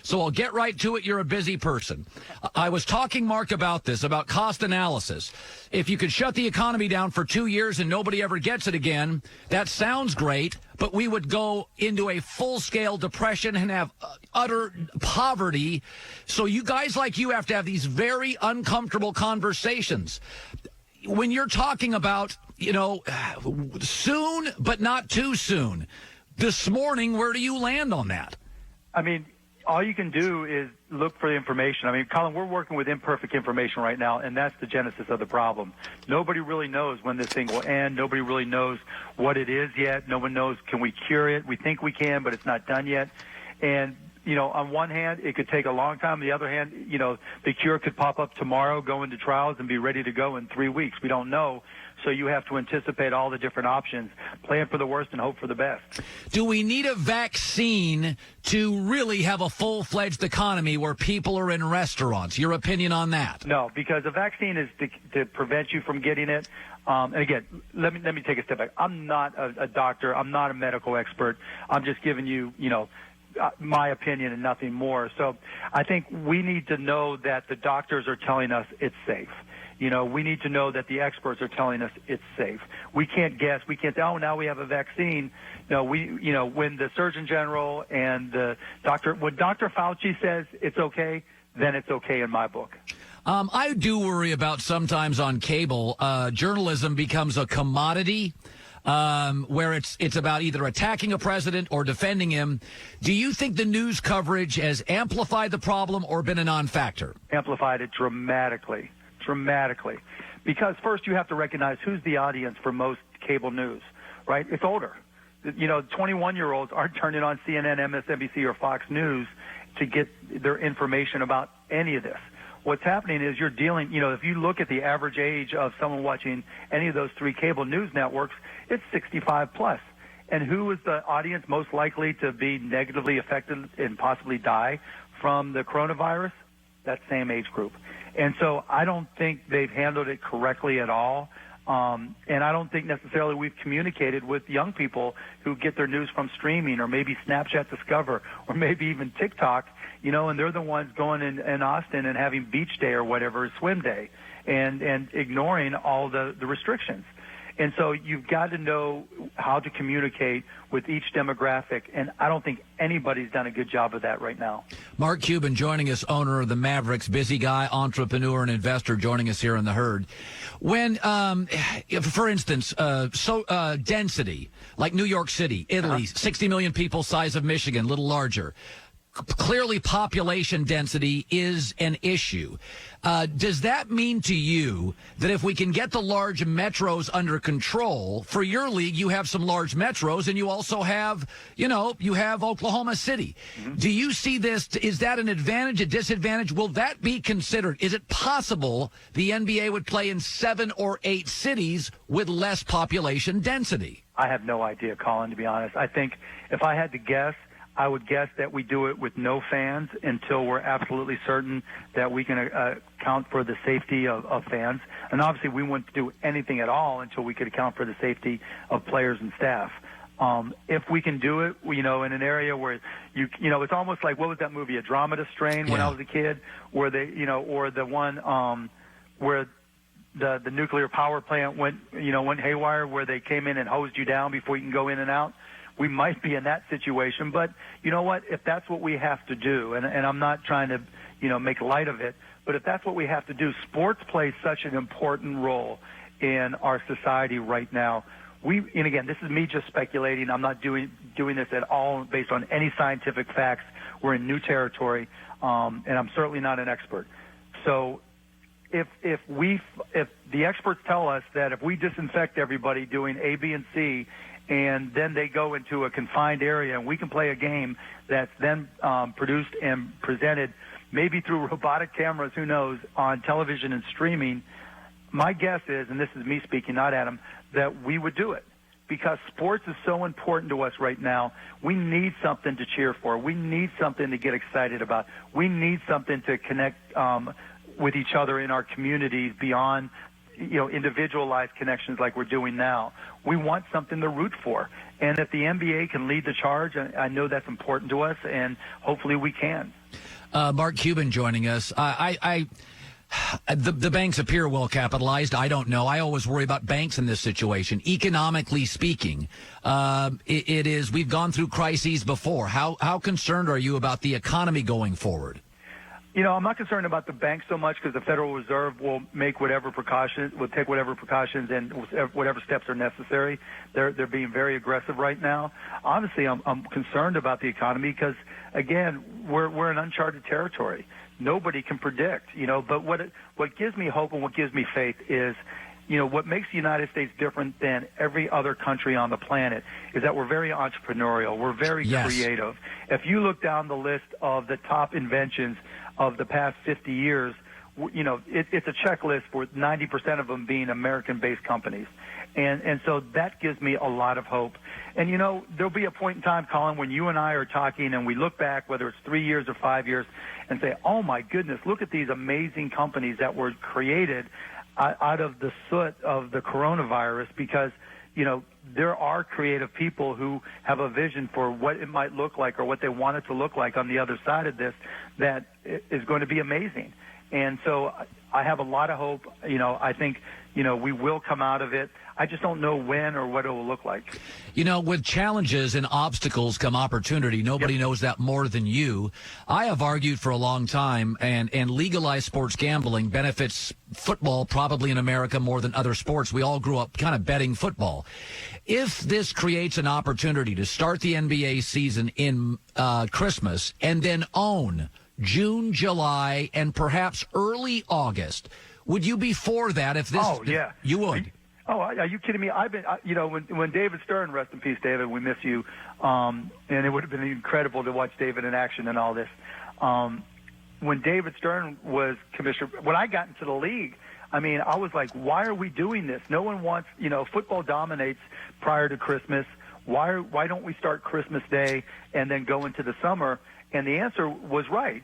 So I'll get right to it. You're a busy person. I was talking, Mark, about this, about cost analysis. If you could shut the economy down for 2 years and nobody ever gets it again, that sounds great, but we would go into a full-scale depression and have utter poverty. So you guys like you have to have these very uncomfortable conversations. When you're talking about, soon, but not too soon, this morning, where do you land on that? I mean, all you can do is look for the information. I mean, Colin, we're working with imperfect information right now, and that's the genesis of the problem. Nobody really knows when this thing will end. Nobody really knows what it is yet. No one knows, can we cure it? We think we can, but it's not done yet. And, on one hand, it could take a long time. On the other hand, the cure could pop up tomorrow, go into trials, and be ready to go in 3 weeks. We don't know. So you have to anticipate all the different options, plan for the worst and hope for the best. Do we need a vaccine to really have a full-fledged economy where people are in restaurants? Your opinion on that? No, because a vaccine is to prevent you from getting it. And again, let me take a step back. I'm not a doctor. I'm not a medical expert. I'm just giving you, my opinion and nothing more. So I think we need to know that the doctors are telling us it's safe. We need to know that the experts are telling us it's safe. We can't guess. We can't say, oh, now we have a vaccine. No, when the Surgeon General and when Dr. Fauci says it's okay, then it's okay in my book. I do worry about sometimes on cable, journalism becomes a commodity. Where it's about either attacking a president or defending him. Do you think the news coverage has amplified the problem or been a non-factor? Amplified it dramatically. Because first you have to recognize who's the audience for most cable news, right? It's older. 21-year-olds aren't turning on CNN, MSNBC, or Fox News to get their information about any of this. What's happening is you're dealing, if you look at the average age of someone watching any of those three cable news networks, it's 65 plus. And who is the audience most likely to be negatively affected and possibly die from the coronavirus? That same age group. And so I don't think they've handled it correctly at all. And I don't think necessarily we've communicated with young people who get their news from streaming or maybe Snapchat Discover or maybe even TikTok, and they're the ones going in Austin and having beach day or whatever, swim day, and ignoring all the restrictions. And so you've got to know how to communicate with each demographic, and I don't think anybody's done a good job of that right now. Mark Cuban joining us, owner of the Mavericks, busy guy, entrepreneur, and investor joining us here in the herd. When, for instance, density, like New York City, Italy, 60 million people, size of Michigan, a little larger. Clearly, population density is an issue. Does that mean to you that if we can get the large metros under control, for your league, you have some large metros, and you also have, you have Oklahoma City. Mm-hmm. Do you see this? Is that an advantage, a disadvantage? Will that be considered? Is it possible the NBA would play in 7 or 8 cities with less population density? I have no idea, Colin, to be honest. I think if I had to guess, I would guess that we do it with no fans until we're absolutely certain that we can account for the safety of fans. And obviously we wouldn't do anything at all until we could account for the safety of players and staff. If we can do it, in an area where it's almost like, what was that movie, A Andromeda Strain, when I was a kid, where they, or the one where the nuclear power plant went haywire, where they came in and hosed you down before you can go in and out. We might be in that situation, but you know what? If that's what we have to do, and I'm not trying to, make light of it, but if that's what we have to do, sports plays such an important role in our society right now. And again, this is me just speculating. I'm not doing this at all based on any scientific facts. We're in new territory, and I'm certainly not an expert. So if the experts tell us that if we disinfect everybody doing A, B, and C, and then they go into a confined area, and we can play a game that's then produced and presented maybe through robotic cameras, who knows, on television and streaming, my guess is, and this is me speaking, not Adam, that we would do it. Because sports is so important to us right now. We need something to cheer for. We need something to get excited about. We need something to connect with each other in our communities beyond individualized connections like we're doing now. We want something to root for. And if the NBA can lead the charge, I know that's important to us, and hopefully we can. Mark Cuban joining us. The banks appear well capitalized. I don't know. I always worry about banks in this situation. Economically speaking, it is. We've gone through crises before. How concerned are you about the economy going forward? I'm not concerned about the banks so much because the Federal Reserve will take whatever precautions and whatever steps are necessary. They're being very aggressive right now. Honestly, I'm concerned about the economy because, again, we're in uncharted territory. Nobody can predict, but what gives me hope and what gives me faith is, what makes the United States different than every other country on the planet is that we're very entrepreneurial. We're very creative. If you look down the list of the top inventions of the past 50 years, it's a checklist with 90% of them being American-based companies. And so that gives me a lot of hope. And, there'll be a point in time, Colin, when you and I are talking and we look back, whether it's 3 years or 5 years, and say, oh, my goodness, look at these amazing companies that were created out of the soot of the coronavirus because, there are creative people who have a vision for what it might look like or what they want it to look like on the other side of this that is going to be amazing. And so I have a lot of hope. I think, we will come out of it. I just don't know when or what it will look like. With challenges and obstacles come opportunity. Nobody knows that more than you. I have argued for a long time, and legalized sports gambling benefits football probably in America more than other sports. We all grew up kind of betting football. If this creates an opportunity to start the NBA season in Christmas and then own June, July, and perhaps early August, would you be for that? If this, you would. Oh, are you kidding me? I've been, when David Stern, rest in peace, David, we miss you, and it would have been incredible to watch David in action and all this. When David Stern was commissioner, when I got into the league, I was like, why are we doing this? No one wants, football dominates prior to Christmas. Why don't we start Christmas Day and then go into the summer? And the answer was right.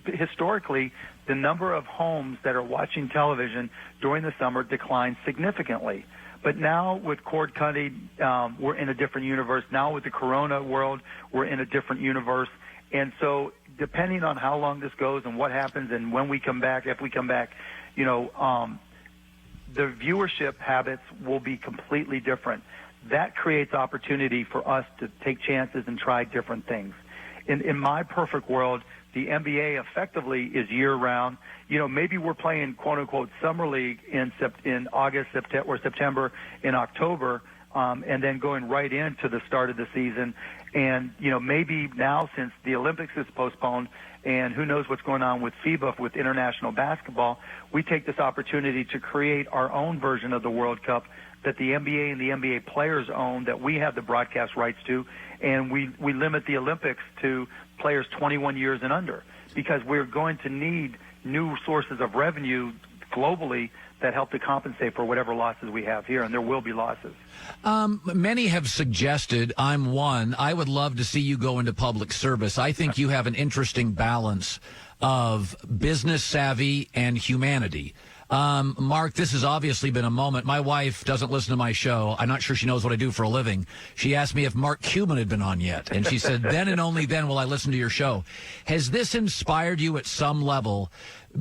Historically, the number of homes that are watching television during the summer declined significantly. But now with cord cutting, we're in a different universe. Now with the corona world, we're in a different universe. And so depending on how long this goes and what happens and when we come back, if we come back, the viewership habits will be completely different. That creates opportunity for us to take chances and try different things. In my perfect world, the NBA effectively is year-round. Maybe we're playing quote-unquote summer league in August, September, in October, and then going right into the start of the season. And maybe now, since the Olympics is postponed, and who knows what's going on with FIBA, with international basketball, we take this opportunity to create our own version of the World Cup that the NBA and the NBA players own, that we have the broadcast rights to, and we limit the Olympics to players 21 years and under, because we're going to need new sources of revenue globally that help to compensate for whatever losses we have here, and there will be losses. Many have suggested, I'm one, I would love to see you go into public service. I think you have an interesting balance of business savvy and humanity. Mark, this has obviously been a moment. My wife doesn't listen to my show. I'm not sure she knows what I do for a living. She asked me if Mark Cuban had been on yet. And she said, then and only then will I listen to your show. Has this inspired you at some level,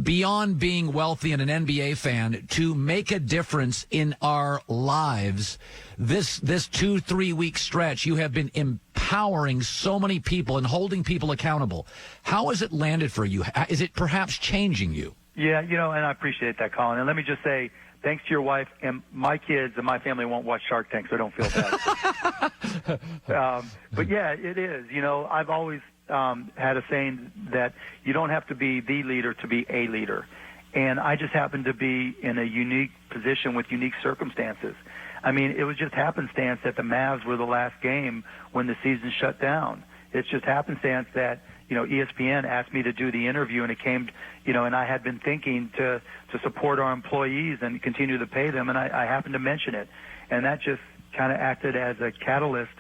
beyond being wealthy and an NBA fan, to make a difference in our lives? This 2-3 week stretch, you have been empowering so many people and holding people accountable. How has it landed for you? Is it perhaps changing you? Yeah, and I appreciate that, Colin. And let me just say, thanks to your wife, and my kids and my family won't watch Shark Tank, so don't feel bad. But yeah, it is. I've always had a saying that you don't have to be the leader to be a leader. And I just happened to be in a unique position with unique circumstances. It was just happenstance that the Mavs were the last game when the season shut down. It's just happenstance that ESPN asked me to do the interview, and it came, and I had been thinking to support our employees and continue to pay them, and I happened to mention it. And that just kind of acted as a catalyst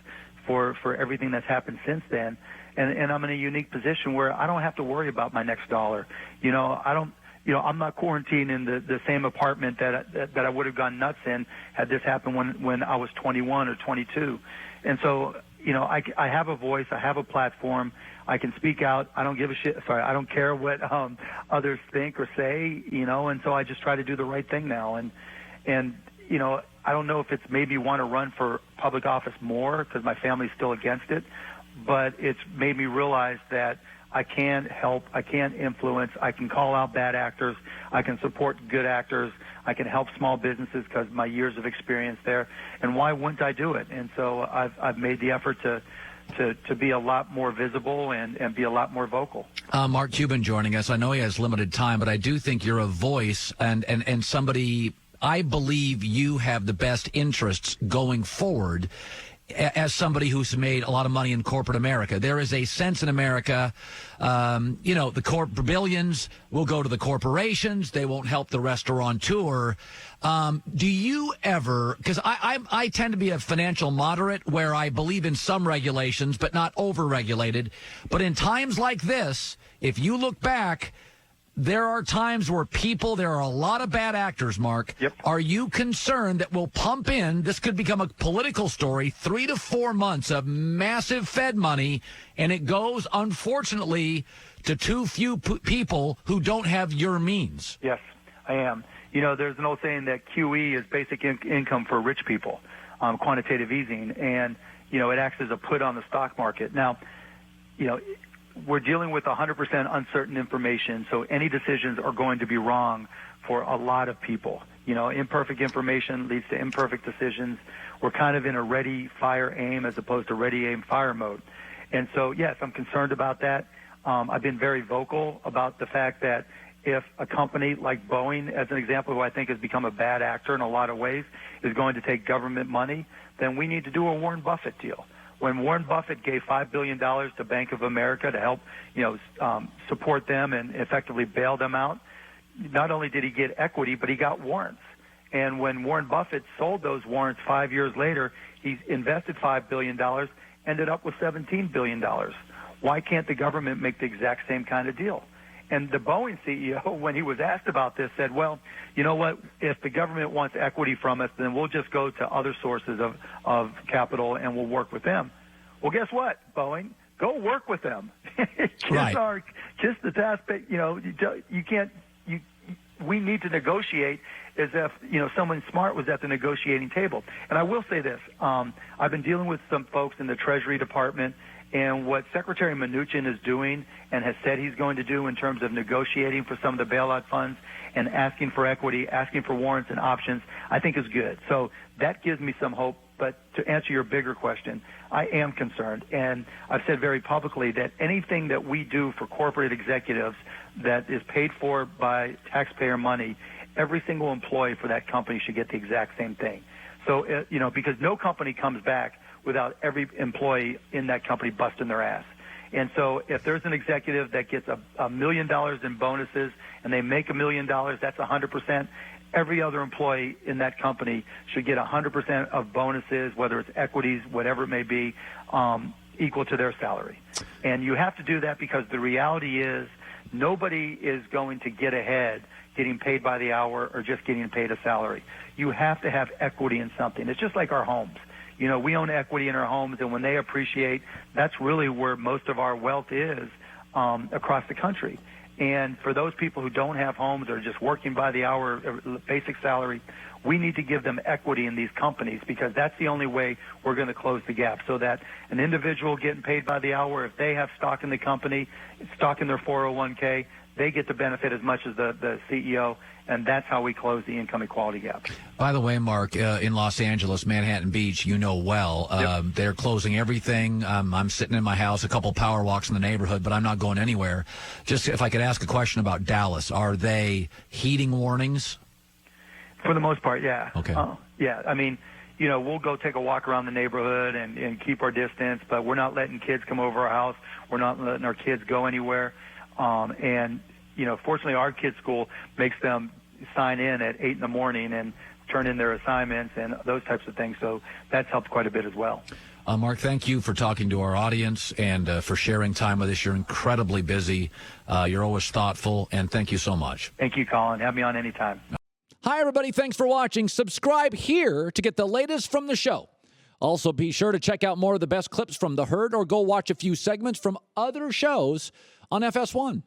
for everything that's happened since then. And I'm in a unique position where I don't have to worry about my next dollar. I'm not quarantined in the same apartment that I would have gone nuts in had this happened when I was 21 or 22. And so, I have a voice. I have a platform. I can speak out. I don't give a shit. Sorry, I don't care what others think or say, and so I just try to do the right thing now. And I don't know if it's maybe want to run for public office more because my family's still against it, but it's made me realize that I can help, I can influence, I can call out bad actors, I can support good actors, I can help small businesses because my years of experience there, and why wouldn't I do it? And so I've made the effort to be a lot more visible and be a lot more vocal. Mark Cuban joining us. I know he has limited time, but I do think you're a voice and somebody, I believe you have the best interests going forward as somebody who's made a lot of money in corporate America. There is a sense in America, the billions will go to the corporations. They won't help the restaurateur. Do you ever, because I tend to be a financial moderate where I believe in some regulations, but not over-regulated. But in times like this, if you look back, there are times where there are a lot of bad actors, Mark. Yep. Are you concerned that we'll pump in, this could become a political story, 3 to 4 months of massive Fed money, and it goes, unfortunately, to too few people who don't have your means? Yes, I am. There's an old saying that QE is basic income for rich people, quantitative easing, and, it acts as a put on the stock market. Now, we're dealing with 100% uncertain information, so any decisions are going to be wrong for a lot of people. Imperfect information leads to imperfect decisions. We're kind of in a ready, fire, aim as opposed to ready, aim, fire mode. And so, yes, I'm concerned about that. I've been very vocal about the fact that if a company like Boeing, as an example, who I think has become a bad actor in a lot of ways, is going to take government money, then we need to do a Warren Buffett deal. When Warren Buffett gave $5 billion to Bank of America to help, support them and effectively bail them out, not only did he get equity, but he got warrants. And when Warren Buffett sold those warrants 5 years later, he invested $5 billion, ended up with $17 billion. Why can't the government make the exact same kind of deal? And the Boeing CEO, when he was asked about this, said, well, you know what, if the government wants equity from us, then we'll just go to other sources of capital and we'll work with them. Well, guess what, Boeing? Go work with them. Right. Just the task, you can't, we need to negotiate as if, someone smart was at the negotiating table. And I will say this, I've been dealing with some folks in the Treasury Department, and what Secretary Mnuchin is doing and has said he's going to do in terms of negotiating for some of the bailout funds and asking for equity, asking for warrants and options, I think is good. So that gives me some hope. But to answer your bigger question, I am concerned. And I've said very publicly that anything that we do for corporate executives that is paid for by taxpayer money, every single employee for that company should get the exact same thing. So, because no company comes back without every employee in that company busting their ass. And so if there's an executive that gets $1 million in bonuses and they make $1 million, that's 100%. Every other employee in that company should get 100% of bonuses, whether it's equities, whatever it may be, equal to their salary. And you have to do that because the reality is nobody is going to get ahead getting paid by the hour or just getting paid a salary. You have to have equity in something. It's just like our homes. We own equity in our homes, and when they appreciate, that's really where most of our wealth is across the country. And for those people who don't have homes or are just working by the hour, basic salary, we need to give them equity in these companies because that's the only way we're going to close the gap so that an individual getting paid by the hour, if they have stock in the company, stock in their 401k, they get the benefit as much as the CEO, and that's how we close the income equality gap. By the way, Mark, in Los Angeles, Manhattan Beach, well, Yep. They're closing everything. I'm sitting in my house, a couple power walks in the neighborhood, but I'm not going anywhere. Just if I could ask a question about Dallas, are they heeding warnings? For the most part, yeah. Okay. Yeah, I mean, we'll go take a walk around the neighborhood and keep our distance, but we're not letting kids come over our house. We're not letting our kids go anywhere. And fortunately, our kids' school makes them sign in at 8 in the morning and turn in their assignments and those types of things. So that's helped quite a bit as well. Mark, thank you for talking to our audience and for sharing time with us. You're incredibly busy. You're always thoughtful, and thank you so much. Thank you, Colin. Have me on anytime. Hi, everybody. Thanks for watching. Subscribe here to get the latest from the show. Also, be sure to check out more of the best clips from The Herd or go watch a few segments from other shows on FS1.